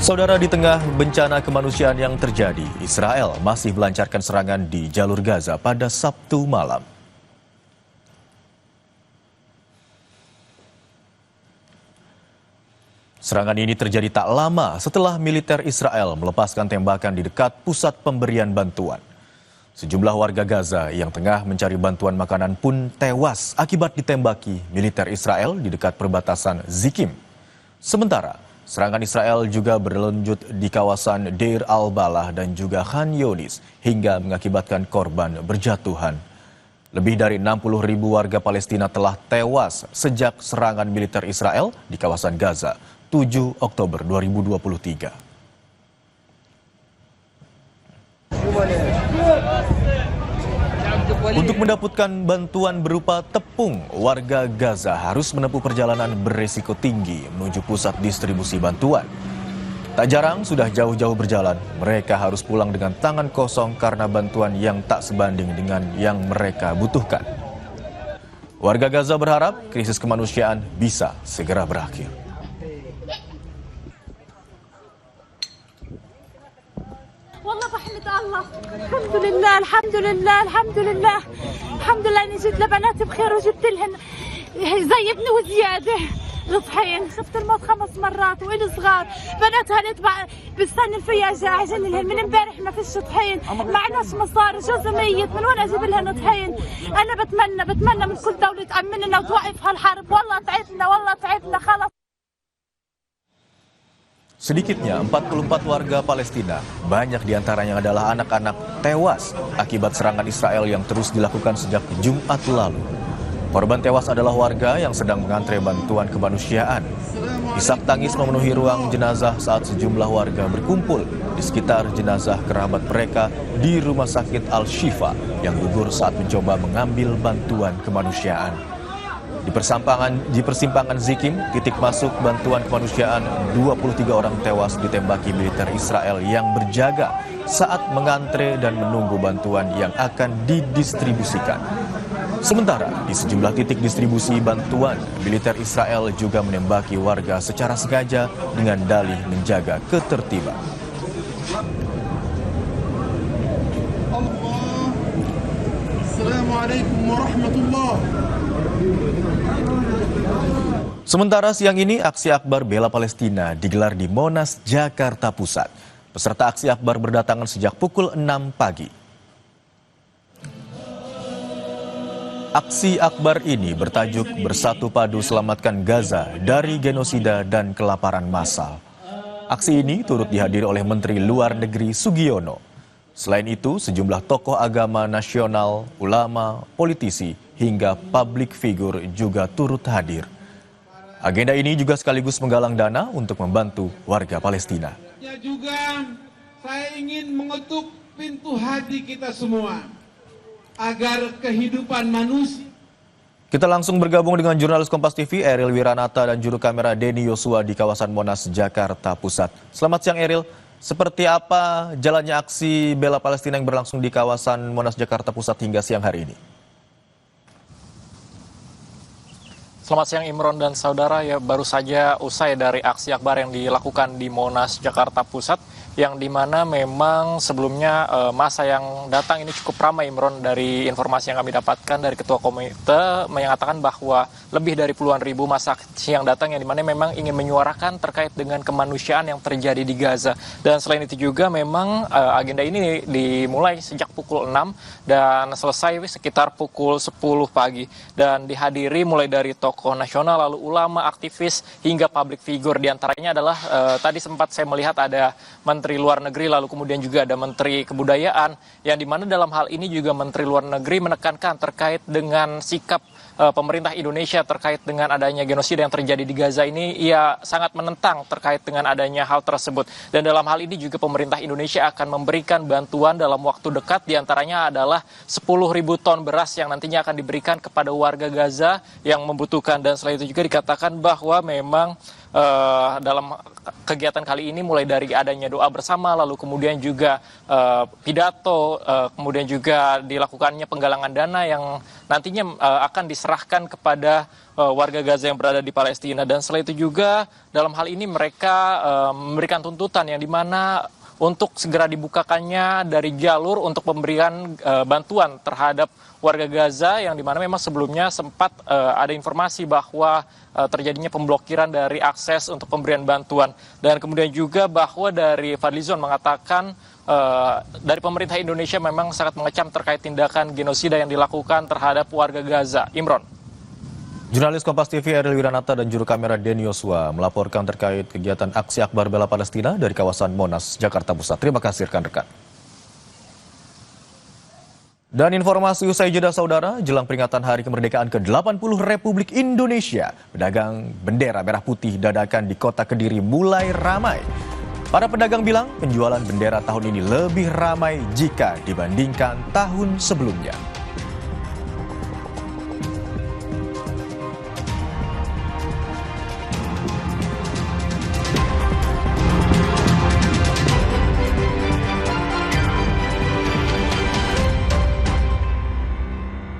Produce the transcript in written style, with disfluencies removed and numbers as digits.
Saudara, di tengah bencana kemanusiaan yang terjadi, Israel masih melancarkan serangan di jalur Gaza pada Sabtu malam. Serangan ini terjadi tak lama setelah militer Israel melepaskan tembakan di dekat pusat pemberian bantuan. Sejumlah warga Gaza yang tengah mencari bantuan makanan pun tewas akibat ditembaki militer Israel di dekat perbatasan Zikim. Sementara, serangan Israel juga berlanjut di kawasan Deir al-Balah dan juga Khan Younis hingga mengakibatkan korban berjatuhan. Lebih dari 60.000 warga Palestina telah tewas sejak serangan militer Israel di kawasan Gaza 7 Oktober 2023. Untuk mendapatkan bantuan berupa tepung, warga Gaza harus menempuh perjalanan beresiko tinggi menuju pusat distribusi bantuan. Tak jarang sudah jauh-jauh berjalan, mereka harus pulang dengan tangan kosong karena bantuan yang tak sebanding dengan yang mereka butuhkan. Warga Gaza berharap krisis kemanusiaan bisa segera berakhir. والله بحمد الله. الحمد لله الحمد لله الحمد لله الحمد لله اني جيت لبناتي بخير وجبت لهن زي ابني وزياده رضحين. شفت الموت 5 مرات والي صغار بناتها نتبع بستنى الفياجة عشان لهن من امبارح ما فيش طحين، معناش مصاري، جوزي ميت، من وين اجيب لهن طحين؟ انا بتمنى من كل دولة تأمننا وتوقف هالحرب. والله تعبنا خلص. Sedikitnya 44 warga Palestina, banyak diantaranya adalah anak-anak, tewas akibat serangan Israel yang terus dilakukan sejak Jumat lalu. Korban tewas adalah warga yang sedang mengantre bantuan kemanusiaan. Isak tangis memenuhi ruang jenazah saat sejumlah warga berkumpul di sekitar jenazah kerabat mereka di Rumah Sakit Al-Shifa yang gugur saat mencoba mengambil bantuan kemanusiaan. Di persimpangan Zikim, titik masuk bantuan kemanusiaan, 23 orang tewas ditembaki militer Israel yang berjaga saat mengantre dan menunggu bantuan yang akan didistribusikan. Sementara di sejumlah titik distribusi bantuan, militer Israel juga menembaki warga secara sengaja dengan dalih menjaga ketertiban. Assalamualaikum warahmatullahi. Sementara siang ini, aksi akbar bela Palestina digelar di Monas, Jakarta Pusat. Peserta aksi akbar berdatangan sejak pukul 6 pagi. Aksi akbar ini bertajuk Bersatu Padu Selamatkan Gaza dari Genosida dan Kelaparan Massal. Aksi ini turut dihadiri oleh Menteri Luar Negeri Sugiono. Selain itu, sejumlah tokoh agama nasional, ulama, politisi, hingga publik figur juga turut hadir. Agenda ini juga sekaligus menggalang dana untuk membantu warga Palestina. Juga saya ingin mengetuk pintu hati kita semua agar kehidupan manusia. Kita langsung bergabung dengan jurnalis Kompas TV Eril Wiranata dan juru kamera Denny Yosua di kawasan Monas, Jakarta Pusat. Selamat siang Eril, seperti apa jalannya aksi bela Palestina yang berlangsung di kawasan Monas, Jakarta Pusat hingga siang hari ini? Selamat siang Imron dan saudara, ya baru saja usai dari aksi akbar yang dilakukan di Monas, Jakarta Pusat, yang dimana memang sebelumnya masa yang datang ini cukup ramai Imron. Dari informasi yang kami dapatkan dari ketua komite mengatakan bahwa lebih dari puluhan ribu masa yang datang, yang dimana memang ingin menyuarakan terkait dengan kemanusiaan yang terjadi di Gaza. Dan selain itu juga memang agenda ini dimulai sejak pukul 6 dan selesai sekitar pukul 10 pagi dan dihadiri mulai dari tokoh nasional, lalu ulama, aktivis, hingga public figure. Di antaranya adalah tadi sempat saya melihat ada Menteri Luar Negeri, lalu kemudian juga ada Menteri Kebudayaan, yang dimana dalam hal ini juga Menteri Luar Negeri menekankan terkait dengan sikap pemerintah Indonesia terkait dengan adanya genosida yang terjadi di Gaza ini. Ia sangat menentang terkait dengan adanya hal tersebut. Dan dalam hal ini juga pemerintah Indonesia akan memberikan bantuan dalam waktu dekat, diantaranya adalah 10.000 ton beras yang nantinya akan diberikan kepada warga Gaza yang membutuhkan. Dan selain itu juga dikatakan bahwa memang dalam kegiatan kali ini mulai dari adanya doa bersama, lalu kemudian juga pidato, kemudian juga dilakukannya penggalangan dana yang nantinya akan diserahkan kepada warga Gaza yang berada di Palestina. Dan setelah itu juga dalam hal ini mereka memberikan tuntutan yang dimana untuk segera dibukakannya dari jalur untuk pemberian bantuan terhadap warga Gaza yang dimana memang sebelumnya sempat ada informasi bahwa terjadinya pemblokiran dari akses untuk pemberian bantuan. Dan kemudian juga bahwa dari Fadlizon mengatakan dari pemerintah Indonesia memang sangat mengecam terkait tindakan genosida yang dilakukan terhadap warga Gaza. Imron. Jurnalis Kompas TV Eril Wiranata dan juru kamera Denny Yosua melaporkan terkait kegiatan aksi Akbar Bela Palestina dari kawasan Monas, Jakarta Pusat. Terima kasih rekan-rekan. Dan informasi usai jeda saudara, jelang peringatan Hari Kemerdekaan ke-80 Republik Indonesia, pedagang bendera merah putih dadakan di kota Kediri mulai ramai. Para pedagang bilang penjualan bendera tahun ini lebih ramai jika dibandingkan tahun sebelumnya.